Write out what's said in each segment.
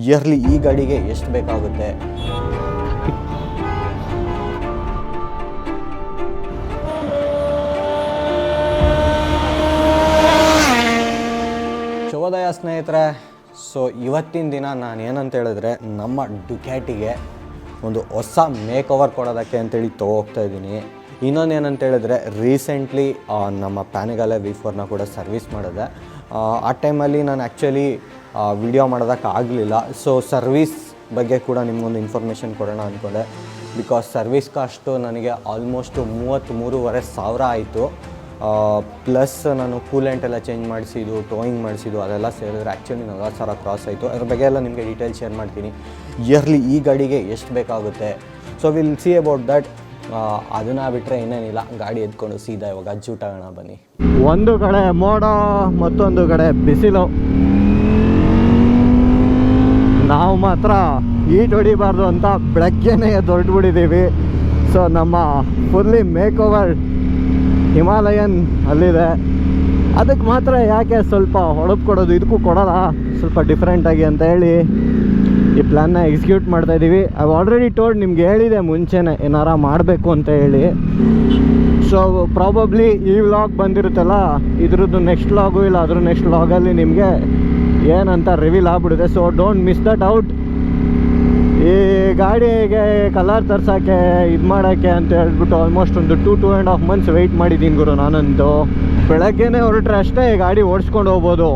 Yearly ಈ ಗಾಡಿಗೆ ಎಷ್ಟು ಬೇಕಾಗುತ್ತೆ? ಶುಭೋದಯ ಸ್ನೇಹಿತರೆ. ಸೊ ಇವತ್ತಿನ ದಿನ ನಾನು ಏನಂತ ಹೇಳಿದ್ರೆ ನಮ್ಮ ಡುಕ್ಯಾಟಿಗೆ ಒಂದು ಹೊಸ ಮೇಕ್ ಓವರ್ ಕೊಡೋದಕ್ಕೆ ಅಂತೇಳಿ ಹೋಗ್ತಾ ಇದ್ದೀನಿ. ಇನ್ನೊಂದು ಏನಂತ ಹೇಳಿದ್ರೆ ರೀಸೆಂಟ್ಲಿ ನಮ್ಮ ಪ್ಯಾನಿಗಾಲೆ V4ನ ಕೂಡ ಸರ್ವಿಸ್ ಮಾಡಿದೆ. ಆ ಟೈಮಲ್ಲಿ ನಾನು ಆ್ಯಕ್ಚುಲಿ ವಿಡಿಯೋ ಮಾಡೋದಕ್ಕೆ ಆಗಲಿಲ್ಲ. ಸೊ ಸರ್ವಿಸ್ ಬಗ್ಗೆ ಕೂಡ ನಿಮಗೊಂದು ಇನ್ಫಾರ್ಮೇಷನ್ ಕೊಡೋಣ ಅಂದ್ಕೊಂಡೆ. ಬಿಕಾಸ್ ಸರ್ವಿಸ್ ಕಾಸ್ಟು ನನಗೆ ಆಲ್ಮೋಸ್ಟು 33,500 ಆಯಿತು. ಪ್ಲಸ್ ನಾನು ಕೂಲೆಂಟ್ ಎಲ್ಲ ಚೇಂಜ್ ಮಾಡಿಸಿದ್ದು, ಟೋಯಿಂಗ್ ಮಾಡಿಸಿದ್ದು ಅದೆಲ್ಲ ಸೇರಿದ್ರೆ ಆ್ಯಕ್ಚುಲಿ 40,000 ಕ್ರಾಸ್ ಆಯಿತು. ಅದ್ರ ಬಗ್ಗೆ ಎಲ್ಲ ನಿಮಗೆ ಡೀಟೇಲ್ಸ್ ಶೇರ್ ಮಾಡ್ತೀನಿ. ಇಯರ್ಲಿ ಈ ಗಾಡಿಗೆ ಎಷ್ಟು ಬೇಕಾಗುತ್ತೆ, so will see about that. ಅದನ್ನು ಬಿಟ್ಟರೆ ಇನ್ನೇನಿಲ್ಲ, ಗಾಡಿ ಎತ್ಕೊಂಡು ಸೀದಾ ಇವಾಗ ಜೂಟಾಗೋಣ ಬನ್ನಿ. ಒಂದು ಕಡೆ ಮೋಡ, ಮತ್ತೊಂದು ಕಡೆ ಬಿಸಿಲು. ನಾವು ಮಾತ್ರ ಈಟ್ ಹೊಡಿಬಾರ್ದು ಅಂತ ಬೆಳಗ್ಗೆನೇ ಹೊರಟ್ಬಿಟ್ಟಿದ್ದೀವಿ. ಸೊ ನಮ್ಮ ಫುಲ್ಲಿ ಮೇಕ್ ಓವರ್ ಹಿಮಾಲಯನ್ ಅಲ್ಲಿದೆ. ಅದಕ್ಕೆ ಮಾತ್ರ ಯಾಕೆ ಸ್ವಲ್ಪ ಹೊಳಪು ಕೊಡೋದು, ಇದಕ್ಕೂ ಕೊಡೋಲ್ಲ ಸ್ವಲ್ಪ ಡಿಫ್ರೆಂಟಾಗಿ ಅಂತ ಹೇಳಿ ಈ ಪ್ಲ್ಯಾನ್ನ ಎಕ್ಸಿಕ್ಯೂಟ್ ಮಾಡ್ತಾಯಿದ್ದೀವಿ. ಐ ಆಲ್ರೆಡಿ ಟೋಲ್ಡ್, ನಿಮ್ಗೆ ಹೇಳಿದೆ ಮುಂಚೆನೇ ಏನಾರ ಮಾಡಬೇಕು ಅಂತ ಹೇಳಿ. ಸೊ ಪ್ರಾಬಬ್ಲಿ ಈ ವ್ಲಾಗ್ ಬಂದಿರುತ್ತಲ್ಲ, ಇದ್ರದ್ದು ನೆಕ್ಸ್ಟ್ ವ್ಲಾಗು ಇಲ್ಲ ಅದ್ರ ನೆಕ್ಸ್ಟ್ ವ್ಲಾಗಲ್ಲಿ ನಿಮಗೆ ಏನಂತ ರಿವೀಲ್ ಆಗ್ಬಿಡುತ್ತೆ. So don't miss that out. ಈ ಗಾಡಿಗೆ ಕಲರ್ ತರ್ಸೋಕ್ಕೆ ಇದು ಮಾಡೋಕ್ಕೆ ಅಂತ ಹೇಳ್ಬಿಟ್ಟು ಆಲ್ಮೋಸ್ಟ್ ಒಂದು 2.5 months ವೆಯ್ಟ್ ಮಾಡಿದ್ದೀನಿ ಗುರು. ನಾನಂತೂ ಬೆಳಗ್ಗೆನೇ ಹೊರಟ್ರೆ ಅಷ್ಟೇ ಈ ಗಾಡಿ ಓಡಿಸ್ಕೊಂಡು ಹೋಗ್ಬೋದು,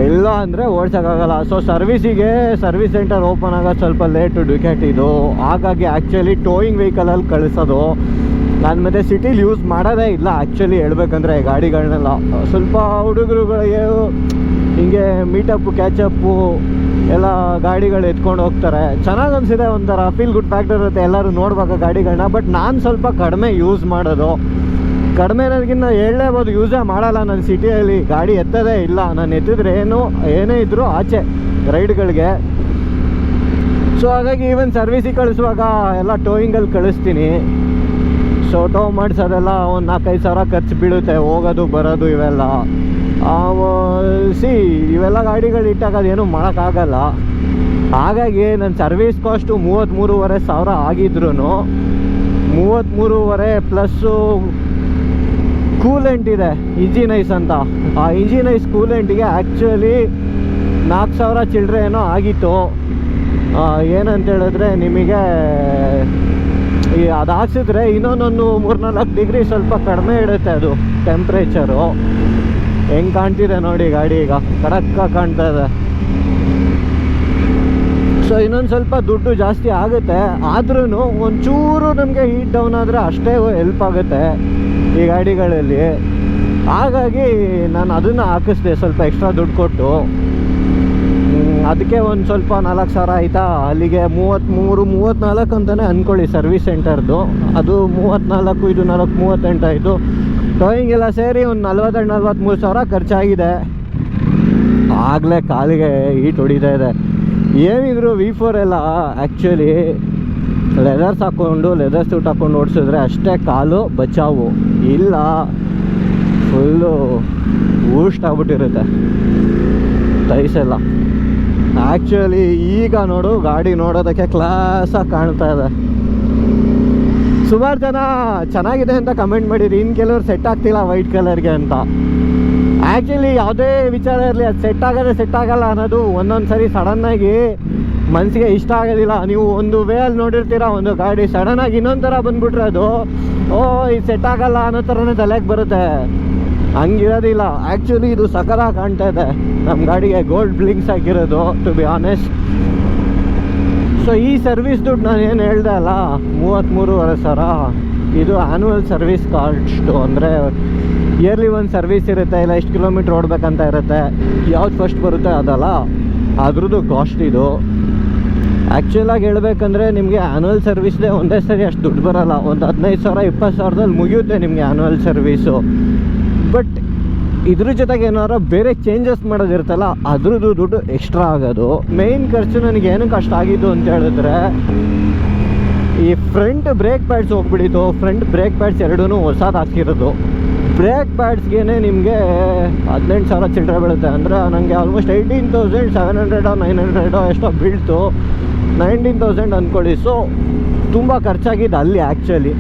ಇಲ್ಲ ಅಂದರೆ ಓಡಿಸೋಕ್ಕಾಗಲ್ಲ. ಸೊ ಸರ್ವಿಸ್ ಸೆಂಟರ್ ಓಪನ್ ಆಗೋದು ಸ್ವಲ್ಪ ಲೇಟು ಡುಕ್ಯಾಟಿದು. ಹಾಗಾಗಿ ಆ್ಯಕ್ಚುಲಿ ಟೋಯಿಂಗ್ ವೆಹಿಕಲಲ್ಲಿ ಕಳಿಸೋದು. ನಾನು ಮತ್ತೆ ಸಿಟಿಲಿ ಯೂಸ್ ಮಾಡೋದೇ ಇಲ್ಲ ಆ್ಯಕ್ಚುಲಿ ಹೇಳ್ಬೇಕಂದ್ರೆ ಗಾಡಿಗಳನ್ನೆಲ್ಲ. ಸ್ವಲ್ಪ ಹುಡುಗರುಗಳಿಗೆ ಹಿಂಗೆ ಮೀಟಪ್ಪು ಕ್ಯಾಚಪ್ಪು ಎಲ್ಲ ಗಾಡಿಗಳು ಎತ್ಕೊಂಡು ಹೋಗ್ತಾರೆ. ಚೆನ್ನಾಗಿ ಅನಿಸಿದೆ, ಒಂಥರ ಫೀಲ್ ಗುಡ್ ಫ್ಯಾಕ್ಟರ್ ಇರುತ್ತೆ ಎಲ್ಲರೂ ನೋಡ್ಬೇಕು ಗಾಡಿಗಳನ್ನ. ಬಟ್ ನಾನು ಸ್ವಲ್ಪ ಕಡಿಮೆ ಯೂಸ್ ಮಾಡೋದು. ಕಡಿಮೆ ನನಗಿನ್ನ ಹೇಳಲೇಬೋದು, ಯೂಸೇ ಮಾಡಲ್ಲ ನಾನು ಸಿಟಿಯಲ್ಲಿ. ಗಾಡಿ ಎತ್ತೋದೇ ಇಲ್ಲ. ನಾನು ಎತ್ತಿದ್ರೆ ಏನೇ ಇದ್ದರೂ ಆಚೆ ರೈಡ್ಗಳಿಗೆ. ಸೊ ಹಾಗಾಗಿ ಈವನ್ ಸರ್ವಿಸಿಗೆ ಕಳಿಸುವಾಗ ಎಲ್ಲ ಟೋಯಿಂಗಲ್ಲಿ ಕಳಿಸ್ತೀನಿ. ಸೊ ಟೋ ಮಾಡಿಸೋದೆಲ್ಲ ಒಂದು 4-5 ಸಾವಿರ ಖರ್ಚು ಬೀಳುತ್ತೆ, ಹೋಗೋದು ಬರೋದು ಇವೆಲ್ಲ. ಇವೆಲ್ಲ ಗಾಡಿಗಳು ಇಟ್ಟಾಗ ಅದೇನು ಮಾಡೋಕ್ಕಾಗಲ್ಲ. ಹಾಗಾಗಿ ನನ್ನ ಸರ್ವಿಸ್ ಕಾಸ್ಟು 33,500 ಆಗಿದ್ರು 33,500 ಪ್ಲಸ್ಸು ಕೂಲೆಂಟ್ ಇದೆ, ಇಂಜಿನೈಸ್ ಅಂತ. ಆ ಇಂಜಿನೈಸ್ ಕೂಲೆಂಟಿಗೆ ಆ್ಯಕ್ಚುಲಿ 4,000 ಚಿಲ್ಲರೆ ಏನೋ ಆಗಿತ್ತು. ಏನಂತ ಹೇಳಿದ್ರೆ ನಿಮಗೆ ಅದು ಹಾಕ್ಸಿದ್ರೆ ಇನ್ನೊಂದೊಂದು 3-4 ಡಿಗ್ರಿ ಸ್ವಲ್ಪ ಕಡಿಮೆ ಇಡುತ್ತೆ ಅದು ಟೆಂಪ್ರೇಚರು. ಹೆಂಗೆ ಕಾಣ್ತಿದೆ ನೋಡಿ ಗಾಡಿ, ಈಗ ಕಡಕ್ಕಾಗಿ ಕಾಣ್ತಾ ಇದೆ. ಸೊ ಇನ್ನೊಂದು ಸ್ವಲ್ಪ ದುಡ್ಡು ಜಾಸ್ತಿ ಆಗುತ್ತೆ, ಆದ್ರೂ ಒಂಚೂರು ನಮಗೆ ಹೀಟ್ ಡೌನ್ ಆದರೆ ಅಷ್ಟೇ ಹೆಲ್ಪ್ ಆಗುತ್ತೆ ಈ ಗಾಡಿಗಳಲ್ಲಿ. ಹಾಗಾಗಿ ನಾನು ಅದನ್ನು ಹಾಕಿಸ್ದೆ ಸ್ವಲ್ಪ ಎಕ್ಸ್ಟ್ರಾ ದುಡ್ಡು ಕೊಟ್ಟು. ಅದಕ್ಕೆ ಒಂದು ಸ್ವಲ್ಪ 4,000 ಆಯಿತಾ. ಅಲ್ಲಿಗೆ 34 ಅಂತಲೇ ಅಂದ್ಕೊಳ್ಳಿ ಸರ್ವಿಸ್ ಸೆಂಟರ್ದು. ಅದು 34, ಇದು 38 ಆಯಿತು. ಟೋಯಿಂಗ್ ಎಲ್ಲ ಸೇರಿ ಒಂದು 42-43 ಸಾವಿರ ಖರ್ಚಾಗಿದೆ. ಆಗಲೇ ಕಾಲಿಗೆ ಹೀಟ್ ಹೊಡಿತಾ ಇದೆ. ಏನಿದ್ರು V4 ಎಲ್ಲ ಆ್ಯಕ್ಚುಲಿ ಲೆದರ್ ಸೂಟ್ ಹಾಕ್ಕೊಂಡು ಓಡಿಸಿದ್ರೆ ಅಷ್ಟೇ ಕಾಲು ಬಚಾವು, ಇಲ್ಲ ಫುಲ್ಲು ಊಸ್ಟ್ ಆಗ್ಬಿಟ್ಟಿರುತ್ತೆ ಟೈಸೆಲ್ಲ. ಆ್ಯಕ್ಚುಲಿ ಈಗ ನೋಡು ಗಾಡಿ ನೋಡೋದಕ್ಕೆ ಕ್ಲಾಸಾಗಿ ಕಾಣ್ತಾ ಇದೆ. ಸುಮಾರು ಜನ ಚೆನ್ನಾಗಿದೆ ಅಂತ ಕಮೆಂಟ್ ಮಾಡಿರಿ, ಇನ್ನು ಕೆಲವರು ಸೆಟ್ ಆಗ್ತಿಲ್ಲ ವೈಟ್ ಕಲರ್ಗೆ ಅಂತ. ಆ್ಯಕ್ಚುಲಿ ಯಾವುದೇ ವಿಚಾರ ಇರಲಿ, ಅದು ಸೆಟ್ ಆಗಲ್ಲ ಅನ್ನೋದು ಒಂದೊಂದು ಸರಿ ಸಡನ್ನಾಗಿ ಮನಸ್ಸಿಗೆ ಇಷ್ಟ ಆಗೋದಿಲ್ಲ. ನೀವು ಒಂದು ವೇ ಅಲ್ಲಿ ನೋಡಿರ್ತೀರ ಒಂದು ಗಾಡಿ, ಸಡನ್ನಾಗಿ ಇನ್ನೊಂದು ಥರ ಬಂದುಬಿಟ್ರೆ ಅದು ಇದು ಸೆಟ್ ಆಗಲ್ಲ ಅನ್ನೋ ಥರನೇ ತಲೆಗೆ ಬರುತ್ತೆ. ಹಂಗಿರೋದಿಲ್ಲ. ಆ್ಯಕ್ಚುಲಿ ಇದು ಸಕಲಾಗಿ ಕಾಣ್ತಾ ಇದೆ ನಮ್ಮ ಗಾಡಿಗೆ, ಗೋಲ್ಡ್ ಬ್ಲಿಂಕ್ಸ್ ಹಾಕಿರೋದು ಟು ಬಿ ಆನೆಸ್ಟ್. ಸೊ ಈ ಸರ್ವಿಸ್ ದುಡ್ಡು ನಾನು ಏನು ಹೇಳ್ದೆ ಅಲ್ಲ 33,500, ಇದು ಆ್ಯನ್ಯುವಲ್ ಸರ್ವಿಸ್ ಕಾಸ್ಟು. ಅಂದರೆ ಇಯರ್ಲಿ ಒಂದು ಸರ್ವಿಸ್ ಇರುತ್ತೆ, ಇಲ್ಲ ಎಷ್ಟು ಕಿಲೋಮೀಟ್ರ್ ಓಡಬೇಕಂತ ಇರುತ್ತೆ. ಯಾವ್ದು ಫಸ್ಟ್ ಬರುತ್ತೆ ಅದಲ್ಲ, ಅದ್ರದ್ದು ಕಾಸ್ಟ್ ಇದು. ಆ್ಯಕ್ಚುಲಾಗಿ ಹೇಳ್ಬೇಕಂದ್ರೆ ನಿಮಗೆ ಆ್ಯನ್ಯುವಲ್ ಸರ್ವಿಸ್ದೇ ಒಂದೇ ಸರಿ ಅಷ್ಟು ದುಡ್ಡು ಬರೋಲ್ಲ. ಒಂದು 15,000-20,000ದಲ್ಲಿ ಮುಗಿಯುತ್ತೆ ನಿಮಗೆ ಆ್ಯನ್ಯುವಲ್ ಸರ್ವಿಸು. ಬಟ್ ಇದ್ರ ಜೊತೆಗೆ ಏನಾದ್ರು ಬೇರೆ ಚೇಂಜಸ್ ಮಾಡೋದಿರುತ್ತಲ್ಲ, ಅದ್ರದ್ದು ದುಡ್ಡು ಎಕ್ಸ್ಟ್ರಾ ಆಗೋದು. ಮೇಯ್ನ್ ಖರ್ಚು ನನಗೆ ಏನಕ್ಕೆ ಅಷ್ಟು ಆಗಿದ್ದು ಅಂತ ಹೇಳಿದ್ರೆ, ಈ ಫ್ರಂಟ್ ಬ್ರೇಕ್ ಪ್ಯಾಡ್ಸ್ ಹೋಗ್ಬಿಟ್ಟಿತ್ತು. ಫ್ರಂಟ್ ಬ್ರೇಕ್ ಪ್ಯಾಡ್ಸ್ ಎರಡೂ ಹೊಸದು ಹಾಕಿರೋದು. ಬ್ರೇಕ್ ಪ್ಯಾಡ್ಸ್ಗೆ ನಿಮಗೆ 18,000 ಚಿಲ್ಲರೆ ಬೀಳುತ್ತೆ. ಅಂದರೆ ನನಗೆ ಆಲ್ಮೋಸ್ಟ್ 18,700 900 ಎಷ್ಟೋ ಬೀಳ್ತು, 19,000 ಅಂದ್ಕೊಳ್ಳಿ. ಸೊ ತುಂಬ ಖರ್ಚಾಗಿದ್ದು ಅಲ್ಲಿ ಆ್ಯಕ್ಚುಲಿ.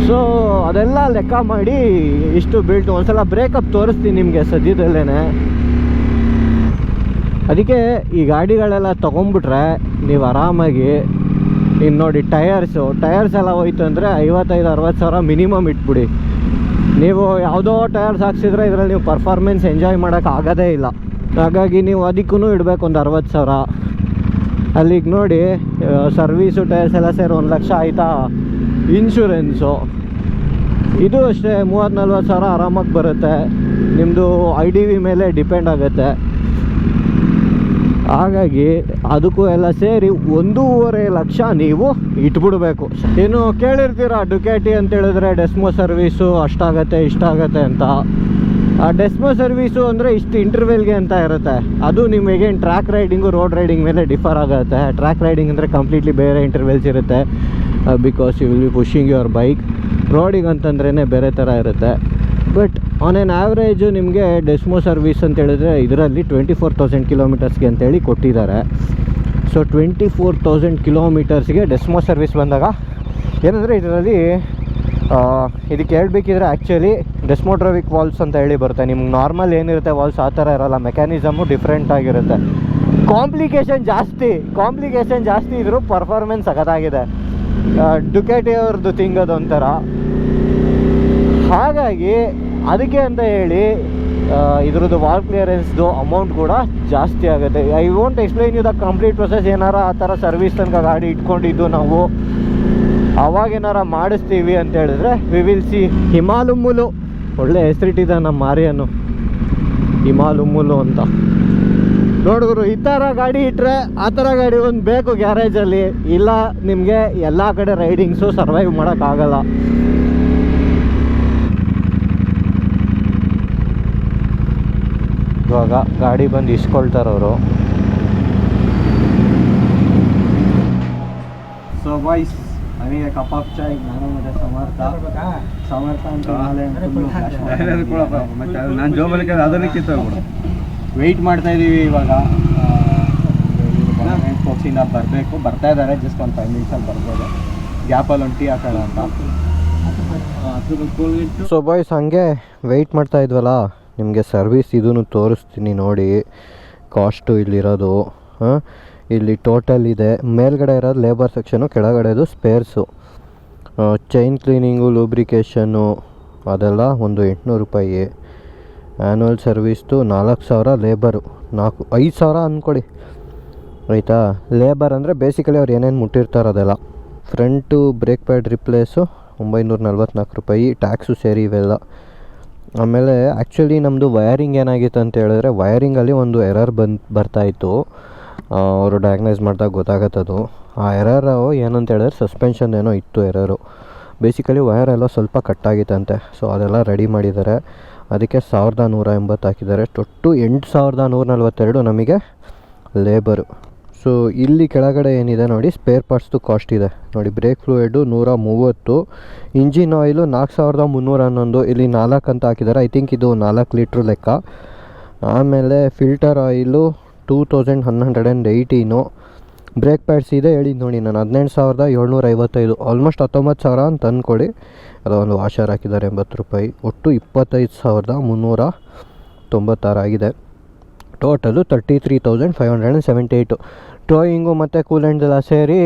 ಸೊ ಅದೆಲ್ಲ ಲೆಕ್ಕ ಮಾಡಿ ಇಷ್ಟು ಬೀಳ್ತು. ಒಂದ್ಸಲ ಬ್ರೇಕಪ್ ತೋರಿಸ್ತೀನಿ ನಿಮಗೆ ಸದ್ಯದಲ್ಲೇ. ಅದಕ್ಕೆ ಈ ಗಾಡಿಗಳೆಲ್ಲ ತೊಗೊಂಬಿಟ್ರೆ ನೀವು ಆರಾಮಾಗಿ, ಇನ್ನು ನೋಡಿ ಟಯರ್ಸ್ ಎಲ್ಲ ಹೋಯ್ತು ಅಂದರೆ 55-60 ಸಾವಿರ ಮಿನಿಮಮ್ ಇಟ್ಬಿಡಿ. ನೀವು ಯಾವುದೋ ಟಯರ್ಸ್ ಹಾಕ್ಸಿದ್ರೆ ಇದರಲ್ಲಿ ನೀವು ಪರ್ಫಾರ್ಮೆನ್ಸ್ ಎಂಜಾಯ್ ಮಾಡೋಕ್ಕಾಗೋದೇ ಇಲ್ಲ. ಹಾಗಾಗಿ ನೀವು ಅದಕ್ಕೂ ಇಡಬೇಕು ಒಂದು 60 ಸಾವಿರ. ಅಲ್ಲಿಗೆ ನೋಡಿ ಸರ್ವೀಸು ಟೈರ್ಸ್ ಎಲ್ಲ ಸೇರಿ 1 ಲಕ್ಷ ಆಯಿತಾ. ಇನ್ಶೂರೆನ್ಸು ಇದು ಅಷ್ಟೇ 30-40 ಸಾವಿರ ಆರಾಮಾಗಿ ಬರುತ್ತೆ. ನಿಮ್ಮದು IDV ಮೇಲೆ ಡಿಪೆಂಡ್ ಆಗುತ್ತೆ. ಹಾಗಾಗಿ ಅದಕ್ಕೂ ಎಲ್ಲ ಸೇರಿ 1.5 ಲಕ್ಷ ನೀವು ಇಟ್ಬಿಡ್ಬೇಕು. ಇನ್ನು ಕೇಳಿರ್ತೀರ ಡುಕ್ಯಾಟಿ ಅಂತ ಹೇಳಿದ್ರೆ ಡೆಸ್ಮೋ ಸರ್ವೀಸು ಅಷ್ಟಾಗತ್ತೆ ಇಷ್ಟಾಗತ್ತೆ ಅಂತ. ಆ ಡೆಸ್ಮೋ ಸರ್ವೀಸು ಅಂದರೆ ಇಷ್ಟು ಇಂಟರ್ವೆಲ್ಗೆ ಅಂತ ಇರುತ್ತೆ. ಅದು ನಿಮಗೇನು ಟ್ರ್ಯಾಕ್ ರೈಡಿಂಗು ರೋಡ್ ರೈಡಿಂಗ್ ಮೇಲೆ ಡಿಫರ್ ಆಗುತ್ತೆ. ಟ್ರ್ಯಾಕ್ ರೈಡಿಂಗ್ ಅಂದರೆ ಕಂಪ್ಲೀಟ್ಲಿ ಬೇರೆ ಇಂಟರ್ವೆಲ್ಸ್ ಇರುತ್ತೆ, because you will be pushing your bike. ರೋಡಿಂಗ್ ಅಂತಂದ್ರೇ ಬೇರೆ ಥರ ಇರುತ್ತೆ. ಬಟ್ ಆನ್ ಆನ್ ಆ್ಯಾವ್ರೇಜು ನಿಮಗೆ ಡೆಸ್ಮೋ ಸರ್ವೀಸ್ ಅಂತ ಹೇಳಿದ್ರೆ ಇದರಲ್ಲಿ 24,000 ಕಿಲೋಮೀಟರ್ಸ್ಗೆ ಅಂತೇಳಿ ಕೊಟ್ಟಿದ್ದಾರೆ. ಸೊ 24,000 ಕಿಲೋಮೀಟರ್ಸ್ಗೆ ಡೆಸ್ಮೋ ಸರ್ವೀಸ್ ಬಂದಾಗ ಏನಂದರೆ ಇದರಲ್ಲಿ ಇದಕ್ಕೆ ಹೇಳ್ಬೇಕಿದ್ರೆ ಆ್ಯಕ್ಚುಲಿ ಡೆಸ್ಮೋಟ್ರೋವಿಕ್ ವಾಲ್ವ್ಸ್ ಅಂತ ಹೇಳಿ ಬರುತ್ತೆ. ನಿಮ್ಗೆ ನಾರ್ಮಲ್ ಏನಿರುತ್ತೆ ವಾಲ್ವ್ಸ್ ಆ ಥರ ಇರೋಲ್ಲ, ಮೆಕ್ಯಾನಿಸಮು ಡಿಫ್ರೆಂಟ್ ಆಗಿರುತ್ತೆ. ಕಾಂಪ್ಲಿಕೇಶನ್ ಜಾಸ್ತಿ ಇದ್ರೂ ಪರ್ಫಾರ್ಮೆನ್ಸ್ ಸಖತ್ತಾಗಿದೆ. ಡುಕ್ಯಾಟಿ ಅವ್ರದ್ದು ಥಿಂಗ್ ಅದೊಂಥರ. ಹಾಗಾಗಿ ಅದಕ್ಕೆ ಅಂತ ಹೇಳಿ ಇದ್ರದ್ದು ವಾಲ್ ಕ್ಲಿಯರೆನ್ಸ್ದು ಅಮೌಂಟ್ ಕೂಡ ಜಾಸ್ತಿ ಆಗುತ್ತೆ. I won't explain you the complete process. ಏನಾರ ಆ ಥರ ಸರ್ವಿಸ್ ತನಕ ಗಾಡಿ ಇಟ್ಕೊಂಡಿದ್ದು ನಾವು ಅವಾಗೇನಾರ ಮಾಡಿಸ್ತೀವಿ ಅಂತ ಹೇಳಿದ್ರೆ ವಿ ವಿಲ್ ಸಿ. ಹಿಮಾಲುಮ್ಮುಲು ಒಳ್ಳೆ ಹೆಸರಿಟ್ಟಿದೆ ನಮ್ಮ ಮಾರಿಯನ್ನು, ಹಿಮಾಲುಮ್ಮುಲು ಅಂತ. ನೋಡಿದ್ರು ಈ ಥರ ಗಾಡಿ ಇಟ್ಟರೆ ಆ ಥರ ಗಾಡಿ ಒಂದು ಬೇಕು ಗ್ಯಾರೇಜಲ್ಲಿ. ಇಲ್ಲ ನಿಮಗೆ ಎಲ್ಲ ಕಡೆ ರೈಡಿಂಗ್ಸು ಸರ್ವೈವ್ ಮಾಡೋಕ್ಕಾಗಲ್ಲ. ಇವಾಗ ಗಾಡಿ ಬಂದು ಇಸ್ಕೊಳ್ತಾರವರು. ಸೊ ಬಾಯ್ಸ್, ನನಗೆ ಕಪ್ ಆಫ್ ಚಾಯ್. ನಾನು ಮತ್ತೆ ಸಮರ್ಥ ಅಂತ ನಾನು ಜೋಬಲಿಕ್ಕೆ ಅದಕ್ಕೆ ವೆಯ್ಟ್ ಮಾಡ್ತಾ ಇದ್ದೀವಿ. ಇವಾಗ ಬಾಕ್ಸಿಂದ ಬರಬೇಕು, ಬರ್ತಾ ಇದ್ದಾರೆ. ಜಸ್ಟ್ ಒಂದು 5 ನಿಮಿಷಲ್ಲಿ ಬರ್ಬೋದು. ಗ್ಯಾಪಲ್ಲಿ ಒಂದು ಟೀ ಹಾಕೋಣ ಅಂತ. ಸೊ ಬಾಯ್ಸ್, ಹಂಗೆ ವೆಯ್ಟ್ ಮಾಡ್ತಾ ಇದ್ವಲ್ಲ, ನಿಮಗೆ ಸರ್ವಿಸ್ ಇದನ್ನು ತೋರಿಸ್ತೀನಿ ನೋಡಿ. ಕಾಸ್ಟು ಇಲ್ಲಿರೋದು ಇಲ್ಲಿ ಟೋಟಲ್ ಇದೆ. ಮೇಲ್ಗಡೆ ಇರೋದು ಲೇಬರ್ ಸೆಕ್ಷನು, ಕೆಳಗಡೆದು ಸ್ಪೇರ್ಸು. ಚೈನ್ ಕ್ಲೀನಿಂಗು, ಲೂಬ್ರಿಕೇಷನ್ನು ಅದೆಲ್ಲ ಒಂದು 800 ರೂಪಾಯಿ. ಆ್ಯನ್ಯುವಲ್ ಸರ್ವಿಸ್ದು 4,000, ಲೇಬರು 5,000 ಅಂದ್ಕೊಡಿ ಆಯಿತಾ. ಲೇಬರ್ ಅಂದರೆ ಬೇಸಿಕಲಿ ಅವ್ರು ಏನೇನು ಮುಟ್ಟಿರ್ತಾರೆ ಅದೆಲ್ಲ. ಫ್ರಂಟು ಬ್ರೇಕ್ ಪ್ಯಾಡ್ ರಿಪ್ಲೇಸು 944 ರೂಪಾಯಿ, ಟ್ಯಾಕ್ಸು ಸೇರಿ ಇವೆಲ್ಲ. ಆಮೇಲೆ ಆ್ಯಕ್ಚುಲಿ ನಮ್ಮದು ವಯರಿಂಗ್ ಏನಾಗಿತ್ತು ಅಂತ ಹೇಳಿದ್ರೆ, ವಯರಿಂಗಲ್ಲಿ ಒಂದು ಎರರ್ ಬರ್ತಾಯಿತ್ತು. ಅವರು ಡಯಾಗ್ನೈಸ್ ಮಾಡಿದಾಗ ಗೊತ್ತಾಗತ್ತದು. ಆ ಎರರು ಏನಂತ ಹೇಳಿದ್ರೆ ಸಸ್ಪೆನ್ಷನ್ ಏನೋ ಇತ್ತು ಎರರು. ಬೇಸಿಕಲಿ ವಯರೆಲ್ಲ ಸ್ವಲ್ಪ ಕಟ್ಟಾಗಿತ್ತಂತೆ. ಸೊ ಅದೆಲ್ಲ ರೆಡಿ ಮಾಡಿದ್ದಾರೆ. ಅದಕ್ಕೆ 1,180 ಹಾಕಿದ್ದಾರೆ. ಒಟ್ಟು 8,142 ನಮಗೆ ಲೇಬರು. ಸೊ ಇಲ್ಲಿ ಕೆಳಗಡೆ ಏನಿದೆ ನೋಡಿ, ಸ್ಪೇರ್ ಪಾರ್ಟ್ಸ್ದು ಕಾಸ್ಟ್ ಇದೆ ನೋಡಿ. Brake fluid 130, engine oil 4,311. ಇಲ್ಲಿ 4 ಅಂತ ಹಾಕಿದ್ದಾರೆ. ಐ ಥಿಂಕ್ ಇದು 4 ಲೀಟ್ರ್ ಲೆಕ್ಕ. ಆಮೇಲೆ ಫಿಲ್ಟರ್ ಆಯಿಲು 2,118. ಬ್ರೇಕ್ ಪ್ಯಾಡ್ಸ್ ಇದೆ ಹೇಳಿದ್ದು ನೋಡಿ ನಾನು 18,755, ಆಲ್ಮೋಸ್ಟ್ 19,000 ಅಂತ ಅಂದ್ಕೊಳ್ಳಿ. ಅದೊಂದು ವಾಷರ್ ಹಾಕಿದ್ದಾರೆ 80 ರೂಪಾಯಿ. ಒಟ್ಟು 25,396 ಆಗಿದೆ. ಟೋಟಲು 33,578. ಟೋಯಿಂಗು ಮತ್ತು ಕೂಲೆಂಟೆಲ್ಲ ಸೇರಿ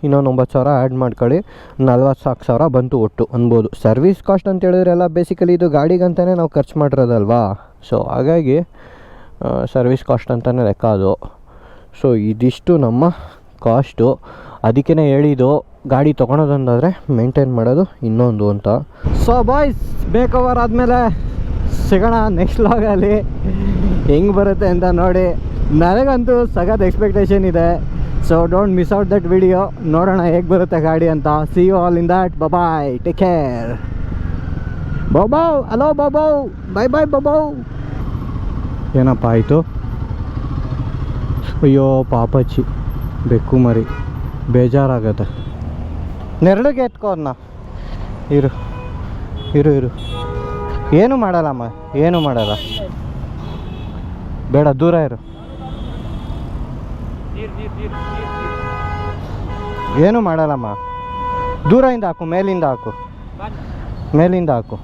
ಇನ್ನೊಂದು 9,000 ಆ್ಯಡ್ ಮಾಡ್ಕೊಳ್ಳಿ, 44,000 ಬಂತು ಒಟ್ಟು ಅನ್ಬೋದು. ಸರ್ವಿಸ್ ಕಾಸ್ಟ್ ಅಂತ ಹೇಳಿದ್ರೆ ಎಲ್ಲ ಬೇಸಿಕಲಿ ಇದು ಗಾಡಿಗಂತಲೇ ನಾವು ಖರ್ಚು ಮಾಡಿರೋದಲ್ವಾ. ಸೊ ಹಾಗಾಗಿ ಸರ್ವಿಸ್ ಕಾಸ್ಟ್ ಅಂತಲೇ ಲೆಕ್ಕ ಅದು. ಸೊ ಇದಿಷ್ಟು ನಮ್ಮ ಕಾಸ್ಟು. ಅದಕ್ಕೇ ಹೇಳಿದ್ದು ಗಾಡಿ ತೊಗೊಳೋದಂದಾದರೆ ಮೇಂಟೈನ್ ಮಾಡೋದು ಇನ್ನೊಂದು ಅಂತ. ಸೊ ಬಾಯ್ಸ್, ಬೇಕವರ್ ಆದಮೇಲೆ ಸಿಗೋಣ ನೆಕ್ಸ್ಟ್ ಲಾಗಲ್ಲಿ. ಹೆಂಗೆ ಬರುತ್ತೆ ಅಂತ ನೋಡಿ. ನನಗಂತೂ ಸಖತ್ ಎಕ್ಸ್ಪೆಕ್ಟೇಷನ್ ಇದೆ. So don't miss out that video. ನೋಡೋಣ ಹೇಗೆ ಬರುತ್ತೆ ಗಾಡಿ ಅಂತ. See you all in that. Bye, take care. ಬಾಬಾ, ಹಲೋ ಬಾಬಾ, ಬಾಯ್ ಬಾಯ್ ಬಾಬಾ. ಏನಪ್ಪ ಆಯಿತು? ಅಯ್ಯೋ ಪಾಪಚ್ಚಿ, ಬೆಕ್ಕು ಮರಿ, ಬೇಜಾರಾಗತ್ತೆ. ನೆರಳಿಗೆ ಎತ್ಕೋ ಅದನ್ನ. ಇರು. ಏನು ಮಾಡಲ್ಲಮ್ಮ, ಏನು ಮಾಡಲ್ಲ. ಬೇಡ, ದೂರ ಇರು. ಏನು ಮಾಡಲ್ಲಮ್ಮ, ದೂರದಿಂದ ಹಾಕು, ಮೇಲಿಂದ ಹಾಕು, ಮೇಲಿಂದ ಹಾಕು.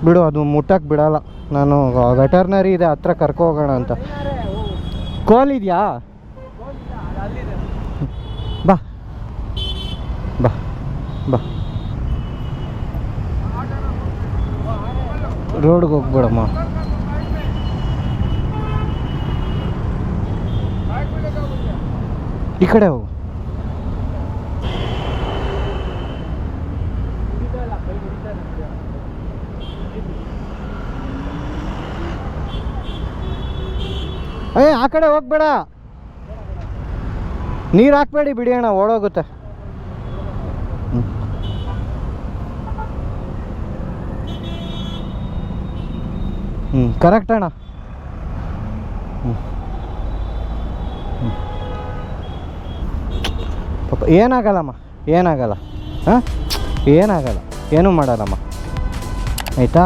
ಬಿಡು, ಅದು ಮುಟ್ಟಕ್ಕೆ ಬಿಡಲ್ಲ. ನಾನು ವೆಟರ್ನರಿ ಇದೆ ಹತ್ರ ಕರ್ಕೊ ಹೋಗೋಣ ಅಂತ. ಕೋಲ್ ಇದೆಯಾ? ಬಾ ಬಾ ಬಾ, ರೋಡ್ಗೆ ಹೋಗ್ಬೇಡಮ್ಮ. ಈ ಕಡೆ ಹೋಗು. ಆ ಕಡೆ ಹೋಗ್ಬೇಡ, ನೀರು ಹಾಕ್ಬೇಡಿ, ಬಿಡಿ ಅಣ್ಣ, ಓಡೋಗುತ್ತೆ. ಕರೆಕ್ಟ್ ಅಣ್ಣ. ಪಾಪ ಏನಾಗಲ್ಲಮ್ಮ, ಏನಾಗಲ್ಲ. ಹಾಂ, ಏನಾಗಲ್ಲ, ಏನೂ ಮಾಡಲ್ಲಮ್ಮ, ಆಯಿತಾ?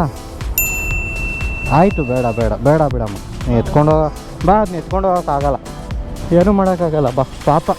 ಆಯಿತು, ಬೇಡ ಬೇಡ ಬೇಡ ಬಿಡಮ್ಮ, ನೀ ಎತ್ಕೊಂಡು ಬಾ. ಅದನ್ನ ಎತ್ಕೊಂಡು ಹೋಗೋಕ್ಕಾಗಲ್ಲ, ಏನೂ ಮಾಡೋಕ್ಕಾಗಲ್ಲ. ಬಾ ಪಾಪ.